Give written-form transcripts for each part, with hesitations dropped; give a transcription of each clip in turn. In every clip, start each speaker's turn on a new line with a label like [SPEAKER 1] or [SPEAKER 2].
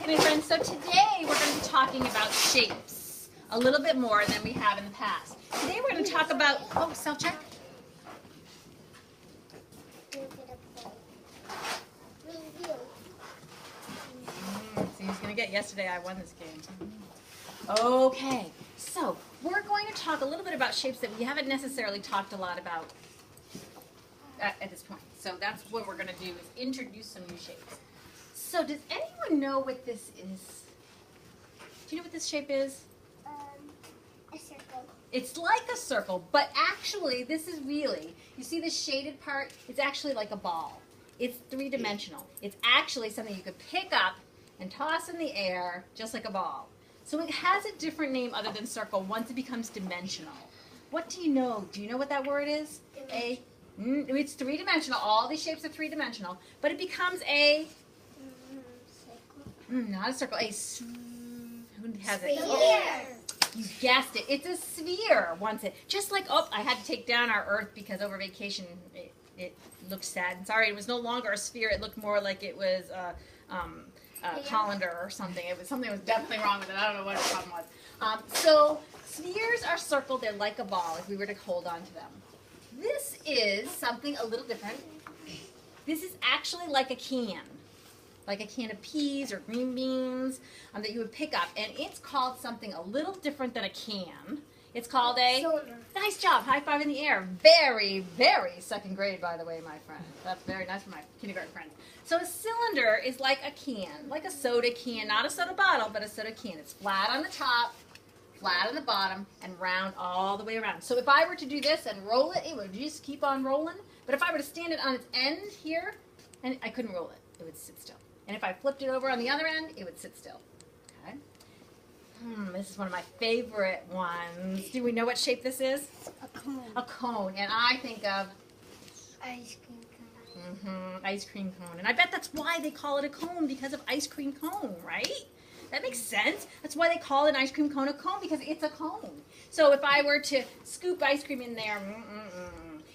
[SPEAKER 1] Hey friends, so today we're going to be talking about shapes a little bit more than we have in the past. Today we're going to talk about, oh, cell check. See who's going to get. Yesterday I won this game. Okay, so we're going to talk a little bit about shapes that we haven't necessarily talked a lot about at this point. So that's what we're going to do, is introduce some new shapes. So does anyone know what this is? Do you know what this shape is?
[SPEAKER 2] A circle.
[SPEAKER 1] It's like a circle, but actually this is really, you see the shaded part? It's actually like a ball. It's three-dimensional. It's actually something you could pick up and toss in the air just like a ball. So it has a different name other than circle once it becomes dimensional. What do you know? Do you know what that word is? It's three-dimensional. All these shapes are three-dimensional, but it becomes a not a circle. Who has it?
[SPEAKER 2] Sphere.
[SPEAKER 1] You guessed it. It's a sphere. Once it, just like, oh, I had to take down our Earth because over vacation it looked sad. Sorry, it was no longer a sphere. It looked more like it was a colander or something. It was something that was definitely wrong with it. I don't know what the problem was. So spheres are circled. They're like a ball if we were to hold on to them. This is something a little different. This is actually like a can of peas or green beans that you would pick up, and it's called something a little different than a can. It's called a
[SPEAKER 2] cylinder.
[SPEAKER 1] Nice job. High five in the air. Very, very second grade, by the way, my friend. That's very nice for my kindergarten friends. So a cylinder is like a can, like a soda can, not a soda bottle, but a soda can. It's flat on the top, flat on the bottom, and round all the way around. So if I were to do this and roll it, it would just keep on rolling. But if I were to stand it on its end here, and I couldn't roll it, it would sit still. And if I flipped it over on the other end, it would sit still. Okay. This is one of my favorite ones. Do we know what shape this is?
[SPEAKER 2] A cone.
[SPEAKER 1] A cone. And I think of
[SPEAKER 2] Ice cream cone.
[SPEAKER 1] ice cream cone. And I bet that's why they call it a cone, because of ice cream cone, right? That makes sense. That's why they call an ice cream cone a cone, because it's a cone. So if I were to scoop ice cream in there,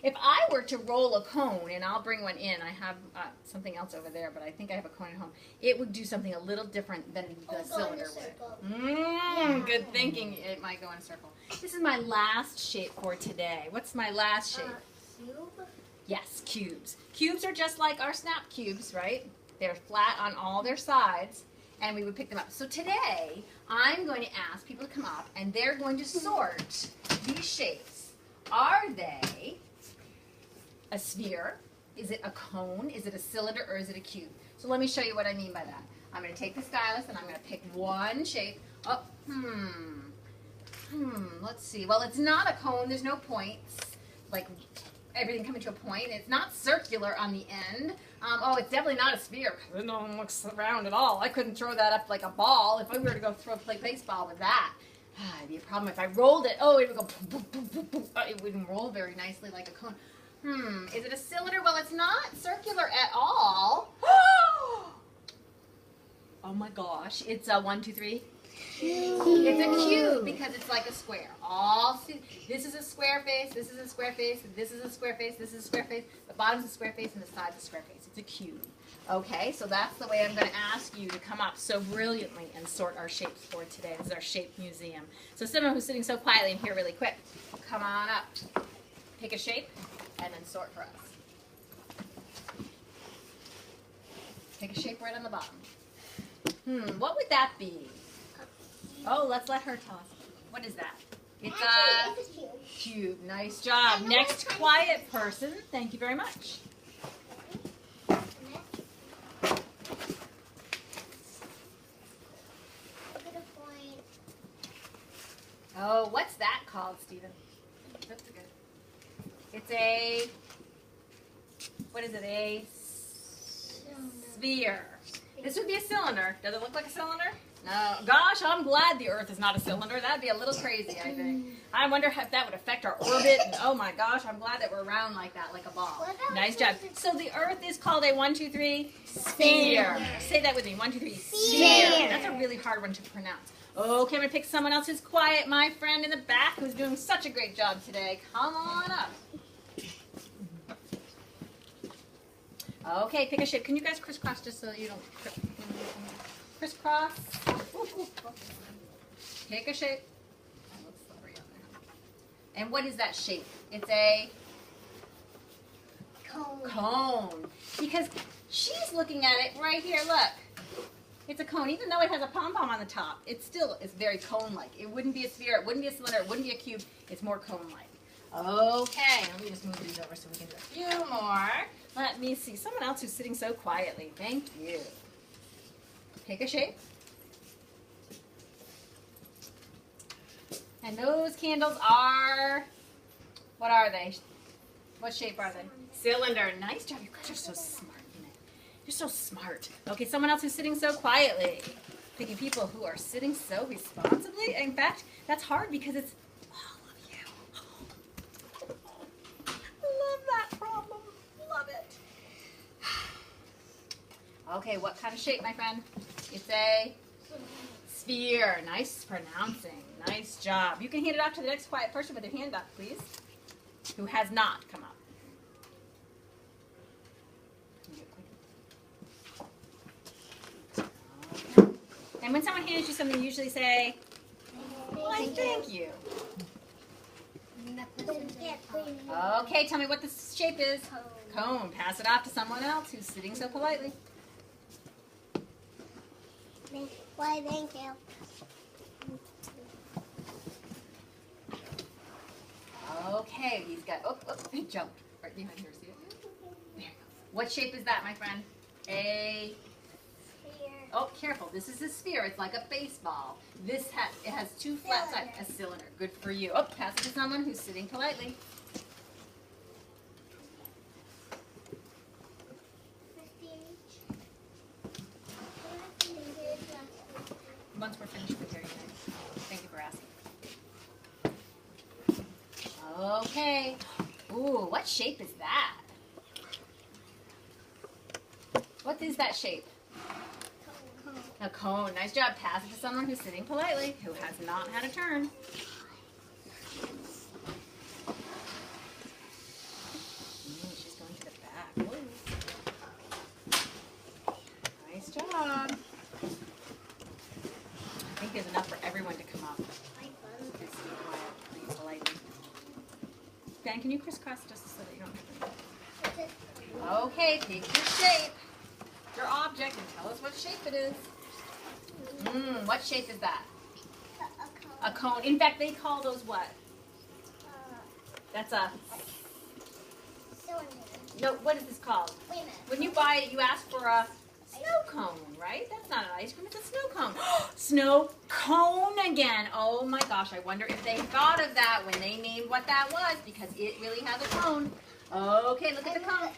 [SPEAKER 1] if I were to roll a cone, and I'll bring one in, I have something else over there, but I think I have a cone at home, it would do something a little different than the cylinder would. Good thinking. It might go in a circle. This is my last shape for today. What's my last shape?
[SPEAKER 2] Cube?
[SPEAKER 1] Yes, cubes. Cubes are just like our snap cubes, right? They're flat on all their sides, and we would pick them up. So today, I'm going to ask people to come up, and they're going to sort these shapes. Are they a sphere? Is it a cone? Is it a cylinder? Or is it a cube? So let me show you what I mean by that. I'm going to take the stylus and I'm going to pick one shape. Oh, let's see. Well, it's not a cone. There's no points, like everything coming to a point. It's not circular on the end. Oh, it's definitely not a sphere. It don't look round at all. I couldn't throw that up like a ball. If I were to go play baseball with that, it'd be a problem. If I rolled it, oh, it would go boom, boom, boom, boom, boom. It wouldn't roll very nicely like a cone. Is it a cylinder? Well, it's not circular at all. Oh my gosh. It's a 1, 2, 3. Cube. It's a cube because it's like a square. This is a square face, this is a square face, this is a square face, this is a square face. The bottom's a square face and the side's a square face. It's a cube. Okay, so that's the way I'm going to ask you to come up so brilliantly and sort our shapes for today. This is our shape museum. So someone who's sitting so quietly in here really quick, come on up. Pick a shape and then sort for us. Pick a shape right on the bottom. What would that be? Oh, let's let her tell us. What is that? It's a cube. Nice job. Next quiet person. Thank you very much. Oh, what's that called, Stephen? That's good. It's a, what is it, a sphere. This would be a cylinder. Does it look like a cylinder? No. Gosh, I'm glad the Earth is not a cylinder. That'd be a little crazy, I think. I wonder if that would affect our orbit. And oh my gosh, I'm glad that we're round like that, like a ball. Nice job. So the Earth is called a 1, 2, 3 sphere. Say that with me. 1, 2, 3 sphere. That's a really hard one to pronounce. Okay, I'm going to pick someone else who's quiet. My friend in the back who's doing such a great job today. Come on up. Okay, pick a shape. Can you guys crisscross just so you don't... crisscross. Pick a shape. And what is that shape? It's a cone. Because she's looking at it right here. Look. It's a cone. Even though it has a pom-pom on the top, it still is very cone-like. It wouldn't be a sphere. It wouldn't be a cylinder. It wouldn't be a cube. It's more cone-like. Okay. Let me just move these over so we can do a few more. Let me see. Someone else who's sitting so quietly. Thank you. Pick a shape. And those candles are, what are they? What shape are they? Cylinder. Nice job. You guys are so smart. You're so smart. Okay, someone else who's sitting so quietly. Picking people who are sitting so responsibly. In fact, that's hard because it's all of you. Love that problem. Love it. Okay, what kind of shape, my friend? It's a sphere. Nice pronouncing. Nice job. You can hand it off to the next quiet person with their hand up, please. Who has not come up. And when someone hands you something, you usually say, why, thank you. Okay, tell me what this shape is. Cone. Pass it off to someone else who's sitting so politely.
[SPEAKER 2] Why, thank you.
[SPEAKER 1] Okay, he's got, he jumped right behind here, see it? There you go. What shape is that, my friend? A... Oh, careful. This is a sphere. It's like a baseball. It has two flat sides. A cylinder. Good for you. Oh, pass it to someone who's sitting politely. Once we're finished with here, you guys. Thank you for asking. Okay. Ooh, what shape is that? What is that shape? A cone. Nice job. Pass it to someone who's sitting politely, who has not had a turn. She's going to the back. Ooh. Nice job. I think there's enough for everyone to come up. Please, politely. Dan, can you crisscross just so that you don't have to... Okay, pick your shape. Your object and tell us what shape it is. What shape is that? A cone. In fact, they call those what? That's a...
[SPEAKER 2] Cylinder.
[SPEAKER 1] No, what is this called?
[SPEAKER 2] Wait a minute.
[SPEAKER 1] When you buy it, you ask for a snow cone, right? That's not an ice cream, it's a snow cone. Snow cone again. Oh my gosh, I wonder if they thought of that when they named what that was, because it really has a cone. Okay, look at the cone.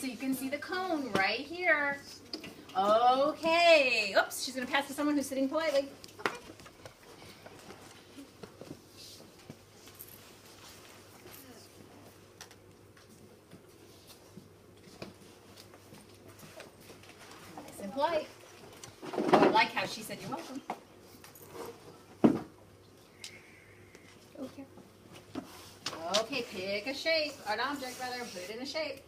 [SPEAKER 1] So you can see the cone right here. Okay. Oops, she's going to pass to someone who's sitting politely. Nice and polite. Oh, I like how she said you're welcome. Okay. Okay, pick a shape, an object rather, and put it in a shape.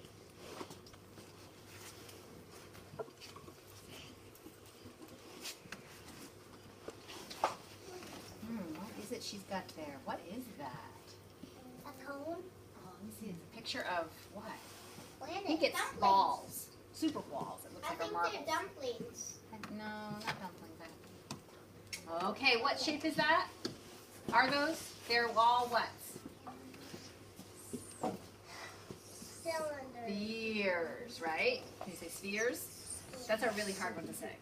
[SPEAKER 1] She's got there. What is that?
[SPEAKER 2] A cone?
[SPEAKER 1] Oh, let me see. It's a picture of what?
[SPEAKER 2] I
[SPEAKER 1] think it's dumplings. Balls. Super balls. It looks like a marble.
[SPEAKER 2] I think they're dumplings.
[SPEAKER 1] No, not dumplings. Okay, what shape is that? Are those? They're all what?
[SPEAKER 2] Cylinder.
[SPEAKER 1] Spheres, right? Can you say spheres? That's a really hard one to say.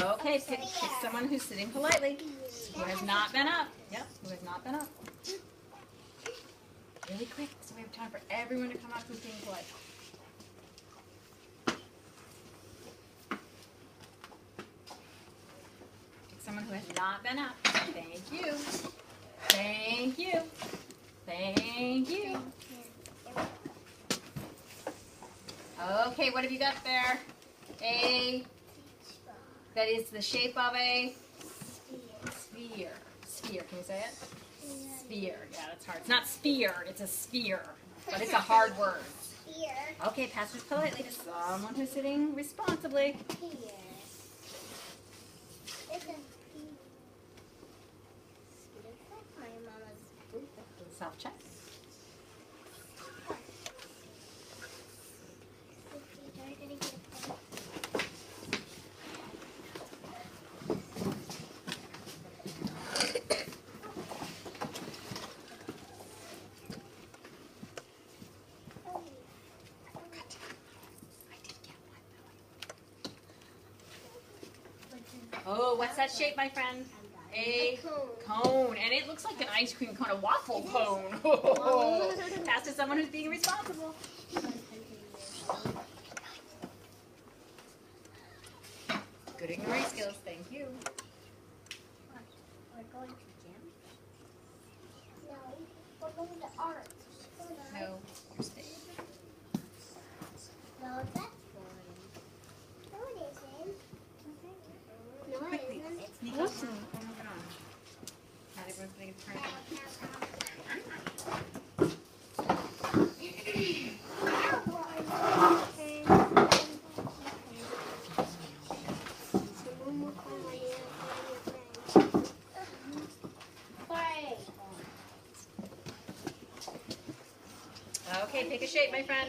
[SPEAKER 1] Okay, pick someone who's sitting politely, who has not been up. Yep, who has not been up. Really quick, so we have time for everyone to come up who's being polite. Pick someone who has not been up. Thank you. Thank you. Thank you. Okay, what have you got there? That is the shape of a sphere. Sphere, can you say it?
[SPEAKER 2] Yeah.
[SPEAKER 1] Sphere, yeah, that's hard. It's not sphere, it's a sphere. But it's a hard word.
[SPEAKER 2] Here.
[SPEAKER 1] Okay, pass it politely to someone who's sitting responsibly.
[SPEAKER 2] Here. It's a my mama's.
[SPEAKER 1] Self-check. Oh, what's that shape, my friend? A cone. And it looks like an ice cream cone, a waffle cone. Pass to someone who's being responsible. Good ignoring skills, thank you.
[SPEAKER 2] We're going to gym? No, we're going to art.
[SPEAKER 1] No, your stage.
[SPEAKER 2] No, that's boring. No, it isn't. No, it
[SPEAKER 1] Quickly,
[SPEAKER 2] isn't.
[SPEAKER 1] sneak up. Oh, move it on. Not everyone's going to turn it Okay, pick a shape, my friend.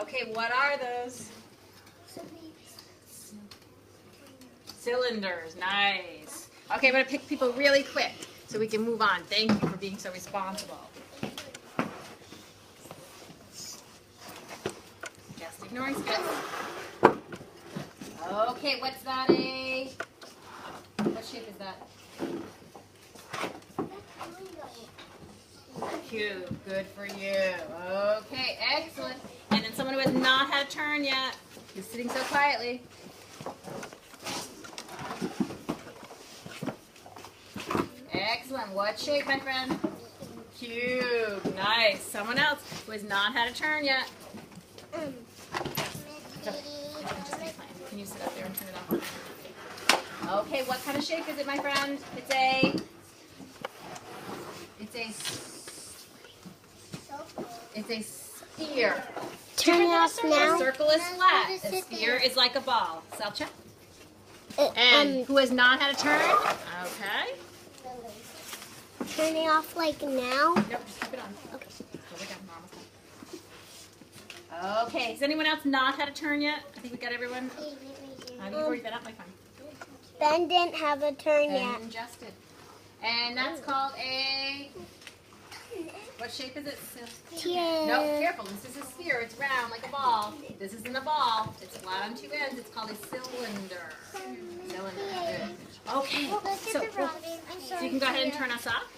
[SPEAKER 1] Okay, what are those? Cylinders, nice. Okay, I'm going to pick people really quick so we can move on. Thank you for being so responsible. Just ignoring skills. Okay, what's that what shape is that? Cube, good for you. Okay, excellent. And then someone who has not had a turn yet, who's sitting so quietly. Excellent. What shape, my friend? Cube. Nice. Someone else who has not had a turn yet. Can you sit up there and turn it off? Okay, what kind of shape is it, my friend? It's a sphere.
[SPEAKER 2] Turn it off now.
[SPEAKER 1] A circle is flat. A sphere is like a ball. Self-check. And who has not had a turn? Okay.
[SPEAKER 2] Turn it off like now.
[SPEAKER 1] Nope, just keep it on. Okay. We're done. We're almost done. Okay, has anyone else not had a turn yet? I think we got everyone. You've already been up, my friend.
[SPEAKER 2] Ben didn't have a turn yet.
[SPEAKER 1] Just did. And that's called a... What shape is it? No, careful. This is a sphere. It's round like a ball. This isn't a ball. It's flat on two ends. It's called a cylinder. Cylinder. Good. Okay. So you can go ahead and turn us off.